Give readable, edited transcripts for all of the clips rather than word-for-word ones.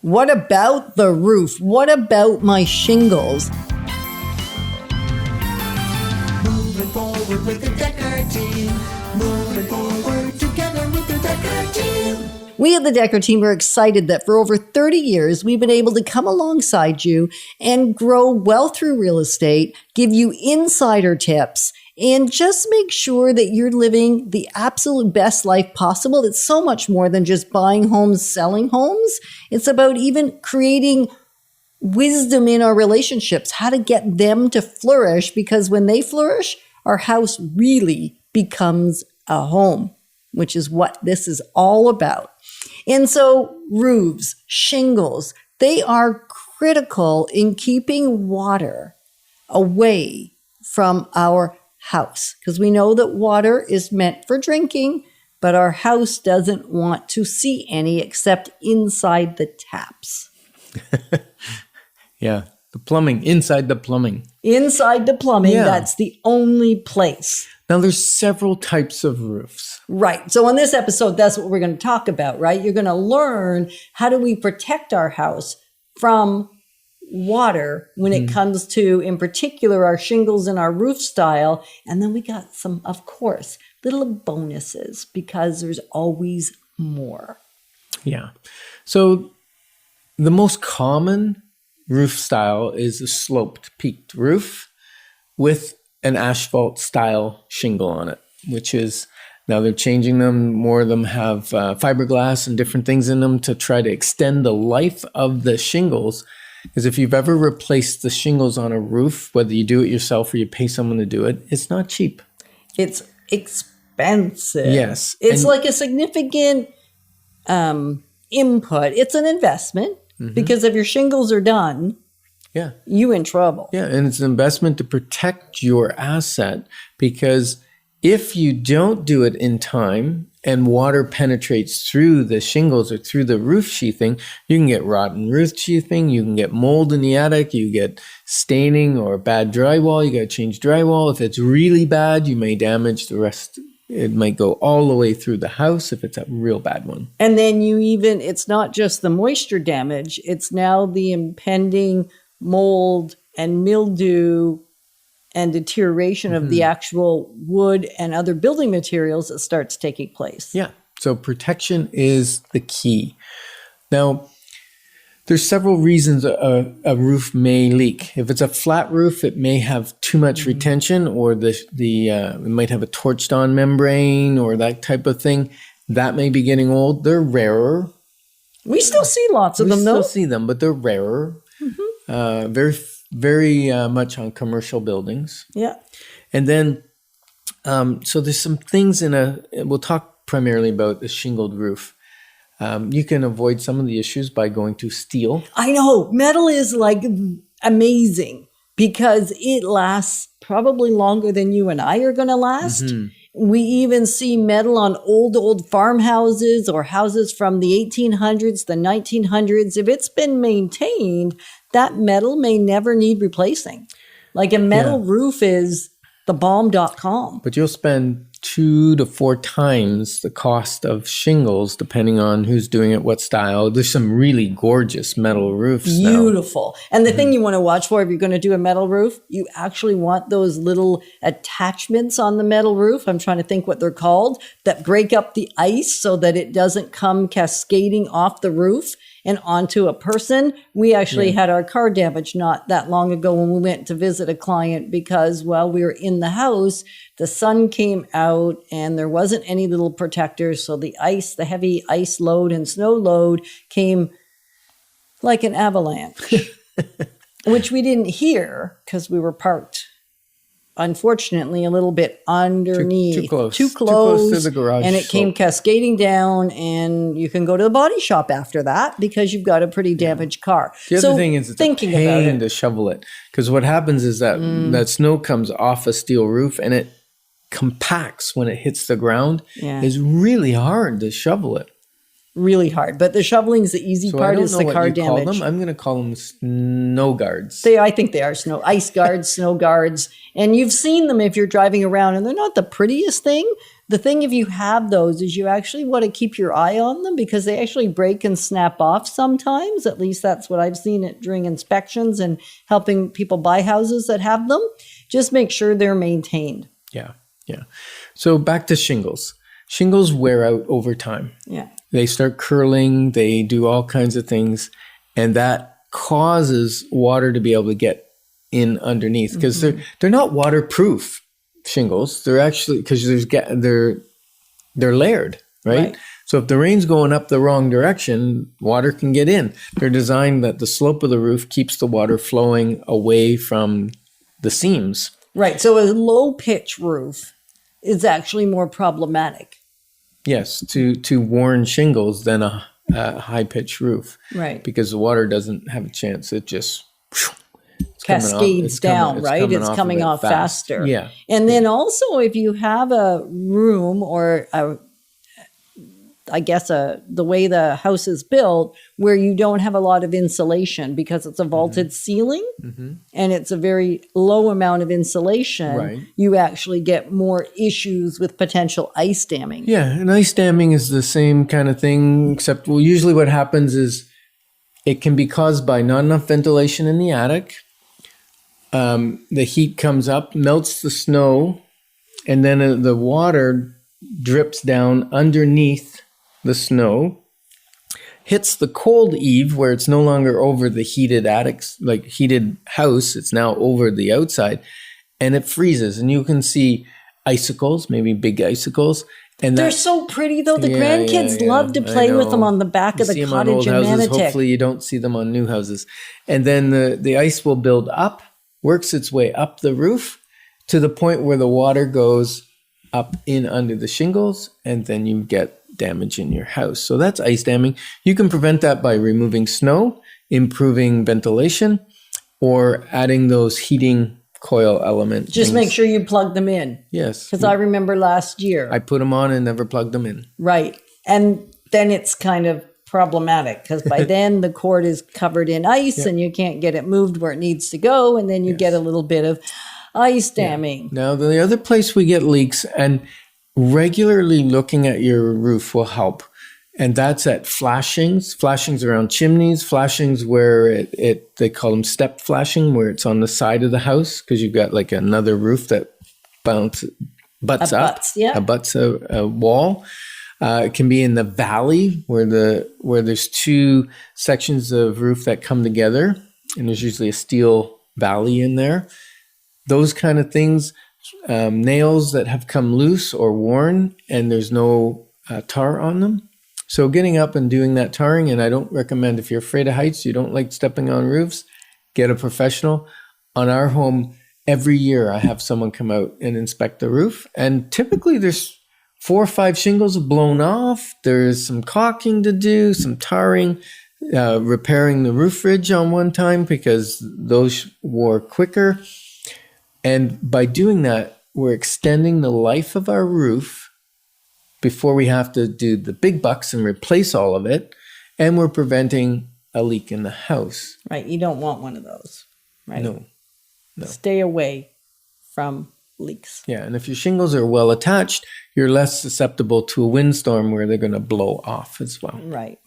What about the roof? What about my shingles? Moving forward with the DekkerTeam. Moving forward together with the DekkerTeam. We at the DekkerTeam are excited that for over 30 years, we've been able to come alongside you and grow well through real estate, give you insider tips, and just make sure that you're living the absolute best life possible. It's so much more than just buying homes, selling homes. It's about even creating wisdom in our relationships, how to get them to flourish, because when they flourish, our house really becomes a home, which is what this is all about. And so roofs, shingles, they are critical in keeping water away from our house, because we know that water is meant for drinking, but our house doesn't want to see any except inside the taps. Yeah, the plumbing, inside the plumbing. Inside the plumbing, Yeah. That's the only place. Now, there's several types of roofs. Right. So on this episode, that's what we're going to talk about, right? You're going to learn how do we protect our house from water when it comes to, in particular, our shingles and our roof style. And then we got some, of course, little bonuses, because there's always more. Yeah. So the most common roof style is a sloped peaked roof with an asphalt style shingle on it, which is, now they're changing them. More of them have fiberglass and different things in them to try to extend the life of the shingles. Because if you've ever replaced the shingles on a roof, whether you do it yourself or you pay someone to do it, it's not cheap. It's expensive. Yes. It's And- like a significant input. It's an investment, because if your shingles are done, Yeah. you in trouble. Yeah, and it's an investment to protect your asset, because if you don't do it in time and water penetrates through the shingles or through the roof sheathing, you can get rotten roof sheathing, you can get mold in the attic, you get staining or bad drywall, you got to change drywall. If it's really bad, you may damage the rest. It might go all the way through the house if it's a real bad one. And then it's not just the moisture damage, it's now the impending mold and mildew and deterioration of the actual wood and other building materials that starts taking place. Yeah. So protection is the key. Now, there's several reasons a roof may leak. If it's a flat roof, it may have too much retention, or it might have a torched on membrane or that type of thing. That may be getting old. They're rarer. We still see lots of We them, still though. see them, but they're rarer. Very, very much on commercial buildings. Yeah. And then, so there's some things we'll talk primarily about the shingled roof. You can avoid some of the issues by going to steel. I know. Metal is like amazing because it lasts probably longer than you and I are going to last. We even see metal on old farmhouses or houses from the 1800s, the 1900s. If it's been maintained, that metal may never need replacing. Like a metal roof is the bomb.com. But you'll spend 2 to 4 times the cost of shingles, depending on who's doing it, what style. There's some really gorgeous metal roofs now. Beautiful. And the thing you want to watch for if you're going to do a metal roof, you actually want those little attachments on the metal roof. I'm trying to think what they're called, that break up the ice so that it doesn't come cascading off the roof and onto a person. We actually had our car damaged not that long ago when we went to visit a client because while we were in the house, the sun came out and there wasn't any little protectors. So the heavy ice load and snow load came like an avalanche, which we didn't hear because we were parked, unfortunately, a little bit underneath. Too close. Too Too close to close. the garage And it came slope. cascading down, and you can go to the body shop after that because you've got a pretty damaged car. The other thing is it's a thinking about pain it. to shovel it, because what happens is that that snow comes off a steel roof and it compacts when it hits the ground. Yeah. It's really hard to shovel it. Really hard. But the shoveling's the easy So I part don't is know the what car you call damage. them. I'm going to call them snow guards. I think they are ice guards, snow guards. And you've seen them if you're driving around, and they're not the prettiest thing. The thing if you have those is you actually want to keep your eye on them because they actually break and snap off sometimes. At least that's what I've seen it during inspections and helping people buy houses that have them. Just make sure they're maintained. Yeah. So back to shingles. Shingles wear out over time. Yeah. They start curling, they do all kinds of things, and that causes water to be able to get in underneath because they're not waterproof shingles. They're actually because they're layered, right? So if the rain's going up the wrong direction, water can get in. They're designed that the slope of the roof keeps the water flowing away from the seams. Right. So a low pitch roof is actually more problematic. Yes, to worn shingles than a high pitch roof. Right. Because the water doesn't have a chance. It just Cascades down, right? It's coming off faster. Yeah. And then also if you have a room or the way the house is built where you don't have a lot of insulation because it's a vaulted ceiling and it's a very low amount of insulation, you actually get more issues with potential ice damming. Yeah, and ice damming is the same kind of thing, except usually what happens is it can be caused by not enough ventilation in the attic. The heat comes up, melts the snow, and then the water drips down underneath the snow, hits the cold eave where it's no longer over the heated attics, like heated house. It's now over the outside, and it freezes. And you can see icicles, maybe big icicles. And they're so pretty, though. The grandkids love to play with them on the back of the cottage in Manotick. Hopefully you don't see them on new houses. And then the ice will build up, works its way up the roof to the point where the water goes up in under the shingles, and then you get damage in your house. So that's ice damming. You can prevent that by removing snow, improving ventilation, or adding those heating coil elements. Just make sure you plug them in. Yes. Because I remember last year. I put them on and never plugged them in. Right. And then it's kind of problematic because by then the cord is covered in ice and you can't get it moved where it needs to go. And then you get a little bit of ice damming. Now, the other place we get leaks, and regularly looking at your roof will help. And that's at flashings around chimneys, flashings where they call them step flashing, where it's on the side of the house because you've got like another roof that butts a wall. It can be in the valley where there's two sections of roof that come together, and there's usually a steel valley in there. Those kind of things, nails that have come loose or worn, and there's no tar on them. So getting up and doing that tarring, and I don't recommend if you're afraid of heights, you don't like stepping on roofs, get a professional. On our home, every year I have someone come out and inspect the roof, and typically there's 4 or 5 shingles have blown off. There's some caulking to do, some tarring, repairing the roof ridge on one time because those wore quicker. And by doing that, we're extending the life of our roof before we have to do the big bucks and replace all of it. And we're preventing a leak in the house. Right. You don't want one of those. Right. No. Stay away from leaks. Yeah. And if your shingles are well attached, you're less susceptible to a windstorm where they're going to blow off as well. Right.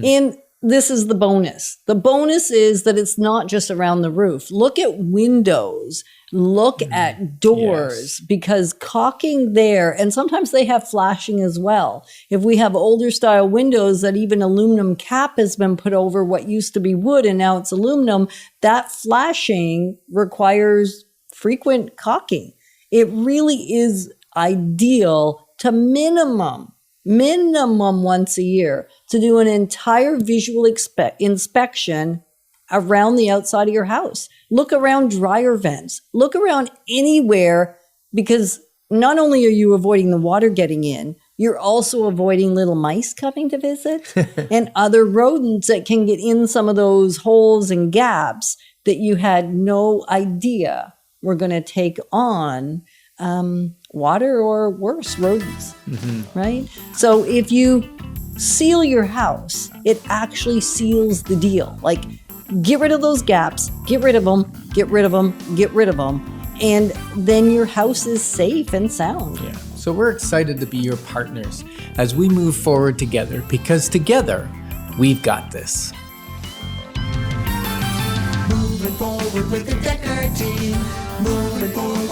And this is the bonus. The bonus is that it's not just around the roof. Look at windows. Look at doors because caulking there, and sometimes they have flashing as well. If we have older style windows that even aluminum cap has been put over what used to be wood and now it's aluminum, that flashing requires frequent caulking. It really is ideal to minimum once a year to do an entire visual inspection around the outside of your house. Look around dryer vents. Look around anywhere because not only are you avoiding the water getting in, you're also avoiding little mice coming to visit and other rodents that can get in some of those holes and gaps that you had no idea were going to take on water or worse, rodents, right? So if you seal your house, it actually seals the deal. Like, get rid of those gaps, get rid of them, get rid of them, get rid of them, and then your house is safe and sound. Yeah. So we're excited to be your partners as we move forward together, because together we've got this. Moving forward with the Decker team. Moving forward.